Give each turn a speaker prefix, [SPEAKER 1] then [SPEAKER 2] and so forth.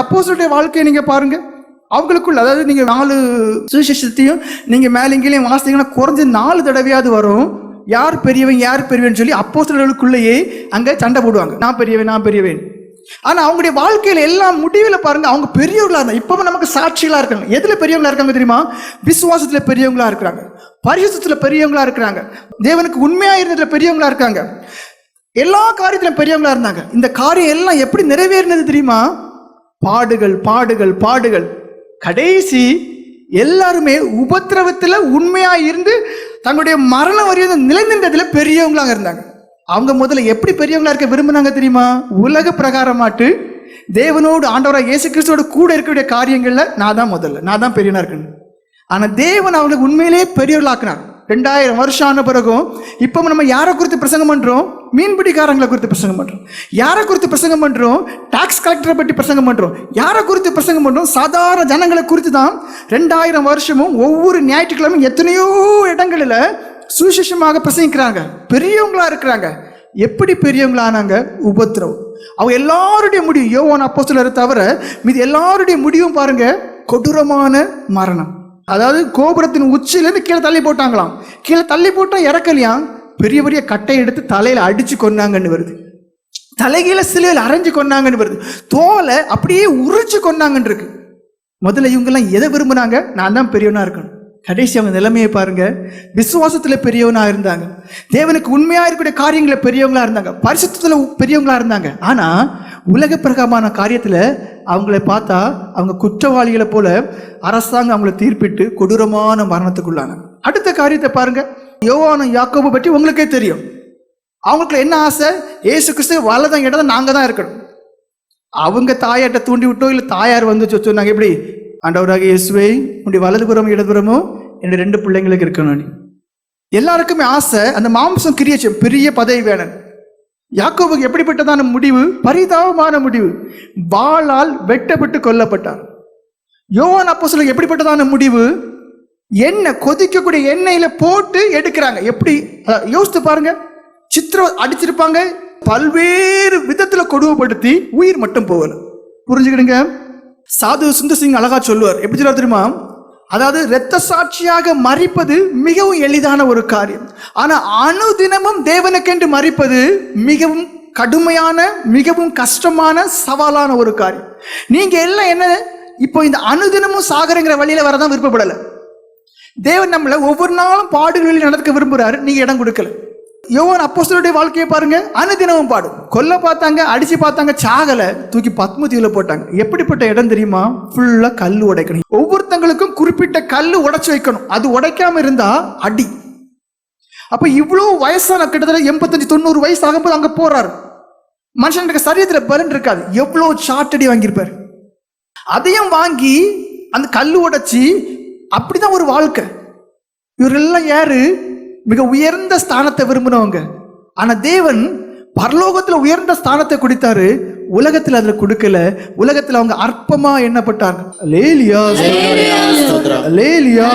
[SPEAKER 1] அப்போஸ்தலருடைய வாழ்க்கையை நீங்க பாருங்க. அவங்களுக்குள்ள, அதாவது நீங்க 4 சுவிசேஷத்தையும் நீங்க மேலங்கிலையும் வாசித்தீங்கன்னா குறைஞ்ச 4 தடவையாவது வரும், யார் பெரியவன் யார் பெரியவன் சொல்லி அப்போஸ்தலர்களுக்குள்ளேயே அங்க சண்டை போடுவாங்க, நான் பெரியவன் நான் பெரியவன். ஆனா அவங்களுடைய வாழ்க்கையில எல்லாம் முடிவில் பாருங்க, அவங்க பெரியவங்களா இருந்தாங்க. இப்பவும் நமக்கு சாட்சிகளா இருக்காங்க. எதுல பெரியவங்களா இருக்காங்க தெரியுமா? விசுவாசத்துல பெரியவங்களா இருக்கிறாங்க, பரிசுத்தத்துல பெரியவங்களா இருக்கிறாங்க, தேவனுக்கு உண்மையா இருந்ததுல பெரியவங்களா இருக்காங்க, எல்லா காரியத்திலும் பெரியவங்களா இருந்தாங்க. இந்த காரியம் எல்லாம் எப்படி நிறைவேறினது தெரியுமா? பாடுகள் பாடுகள் பாடுகள். கடைசி எல்லாருமே உபத்திரவத்துல உண்மையா இருந்து தங்களுடைய மரணம் வரையும் நிலைநின்றதுல பெரியவங்களாக இருந்தாங்க. அவங்க முதல்ல எப்படி பெரியவங்களா இருக்க விரும்பினாங்க தெரியுமா? உலக பிரகாரமாட்டு தேவனோடு ஆண்டவராக இயேசு கிறிஸ்துவோட கூட இருக்கக்கூடிய காரியங்கள்ல நான் தான் முதல்ல, நான் தான் பெரியவனா இருக்கணும். ஆனா தேவன் அவங்களுக்கு உண்மையிலேயே பெரியவர்களாக்குனார். 2000 வருஷம் ஆன பிறகும் இப்போ நம்ம யாரை குறித்து பிரசங்கம் பண்றோம்? மீன்பிடிக்காரங்களை குறித்து பிரசங்கம் பண்றோம். யாரை குறித்து பிரசங்கம் பண்றோம்? டாக்ஸ் கலெக்டரை பற்றி பிரசங்கம் பண்றோம். யாரை குறித்து பிரசங்கம் பண்றோம்? சாதாரண ஜனங்களை குறித்து தான் 2000 வருஷமும் ஒவ்வொரு ஞாயிற்றுக்கிழமையும் எத்தனையோ இடங்களில் சுவிசேஷமாக பிரசங்கிக்கிறாங்க. பெரியவங்களா இருக்கிறாங்க. எப்படி பெரியவங்களானாங்க? உபத்திரவம். அவங்க எல்லாருடைய முடிவு, யோவான் அப்போஸ்தலரை தவிர மீது எல்லாருடைய முடிவும் பாருங்க, கொடூரமான மரணம். அதாவது கோபுரத்தின் உச்சியிலேருந்து கீழே தள்ளி போட்டாங்களாம். கீழே தள்ளி போட்டா இறக்கலையாம், பெரிய பெரிய கட்டையை எடுத்து தலையில அடிச்சு கொன்னாங்கன்னு வருது, தலைகீழ சிலையில் அரைஞ்சு கொன்னாங்கன்னு வருது, தோலை அப்படியே உரிச்சு கொன்னாங்கன்னு இருக்கு. முதல்ல இவங்கெல்லாம் எதை விரும்புனாங்க? நான் தான் பெரியவனா இருக்கணும். கடைசி அவங்க நிலைமையை பாருங்க, விசுவாசத்துல பெரியவனா இருந்தாங்க, தேவனுக்கு உண்மையா இருக்கக்கூடிய காரியங்களை பெரியவங்களா இருந்தாங்க, பரிசுத்தத்துல பெரியவங்களா இருந்தாங்க. ஆனா உலக பிரகாரமான காரியத்துல அவங்களை பார்த்தா அவங்க குற்றவாளிகளை போல அரசாங்கம் அவங்களை தீர்ப்பிட்டு கொடூரமான மரணத்துக்குள்ளாங்க. அடுத்த காரியத்தை பாருங்க, யோவானும் யாக்கோபு பற்றி உங்களுக்கே தெரியும். அவங்களுக்கு என்ன ஆசை? இயேசு கிறிஸ்து வலதான் இடதான் நாங்க தான் இருக்கணும். அவங்க தாயாட்ட தூண்டி விட்டோ இல்லை தாயார் வந்து சொன்னாங்க, எப்படி? ஆண்டவராக இயேசுவே, உன்னுடைய வலதுபுறமோ இடதுபுறமோ என்னுடைய 2 பிள்ளைங்களுக்கு இருக்கணும். எல்லாருக்குமே ஆசை, அந்த மாம்சம் கிரியேச்சு பெரிய பதவி வேணும். யாக்கோபுக்கு எப்படிப்பட்டதான முடிவு? பரிதாபமான முடிவு, வாளால் வெட்டப்பட்டு கொல்லப்பட்டார். யோவான் அப்போஸ்தலருக்கு எப்படிப்பட்டதான முடிவு? எண்ணெய், கொதிக்கக்கூடிய எண்ணெயில போட்டு எடுக்கிறாங்க. எப்படி யோசித்து பாருங்க. சித்திரம் அடிச்சிருப்பாங்க, பல்வேறு விதத்துல கொடுமைப்படுத்தி உயிர் மட்டும் போகல. புரிஞ்சுக்கிடுங்க. சாது சுந்தர் சிங் அழகா சொல்லுவார், எப்படி சொல்லுவார் தெரியுமா? அதாவது இரத்த சாட்சியாக மரிப்பது மிகவும் எளிதான ஒரு காரியம், ஆனா அனுதினமும் தேவனுக்கென்று மரிப்பது மிகவும் கடுமையான, மிகவும் கஷ்டமான, சவாலான ஒரு காரியம். நீங்க எல்லாம் என்ன இப்போ இந்த அனுதினமும் சாகரங்கிற வழியில வரதான் விருப்பப்படல. தேவன் நம்மள ஒவ்வொரு நாளும் பாடுகளில் நடக்க விரும்புறாரு, நீங்க இடம் கொடுக்கல. யோவான் அப்போஸ்தலருடைய வாழ்க்கையை பாருங்க, அனுதினமும் பாடும். கொல்ல பார்த்தாங்க, அடிச்சு பார்த்தாங்க, சாகல, தூக்கி பத்மதீவுல போட்டாங்க. எப்படிப்பட்ட இடம் தெரியுமா? ஃபுல்லா கல் உடைக்கணும். ஒவ்வொருத்தங்களுக்கும் குறிப்பிட்ட கல் உடைச்சு வைக்கணும். அது உடைக்காம இருந்தா அடி. அப்ப இவ்வளவு வயசான, கிட்டத்தட்ட 85-90 வயசு ஆகும்போது அங்க போறாரு. மனுஷனுக்கு சரீரத்துல பலன் இருக்காது, எவ்வளவு சாட்டடி வாங்கியிருப்பாரு. அதையும் வாங்கி அந்த கல் உடைச்சி, அப்படிதான் ஒரு வாழ்க்கை. இவரெல்லாம் யாரு? மிக உயர்ந்த ஸ்தானத்தை விரும்பினவங்க. ஆனா தேவன் பரலோகத்துல உயர்ந்த ஸ்தானத்தை கொடுத்தாரு, உலகத்துல அதுல கொடுக்கல. உலகத்துல அவங்க அற்பமா எண்ணப்பட்டாங்க. அல்லேலூயா, அல்லேலூயா.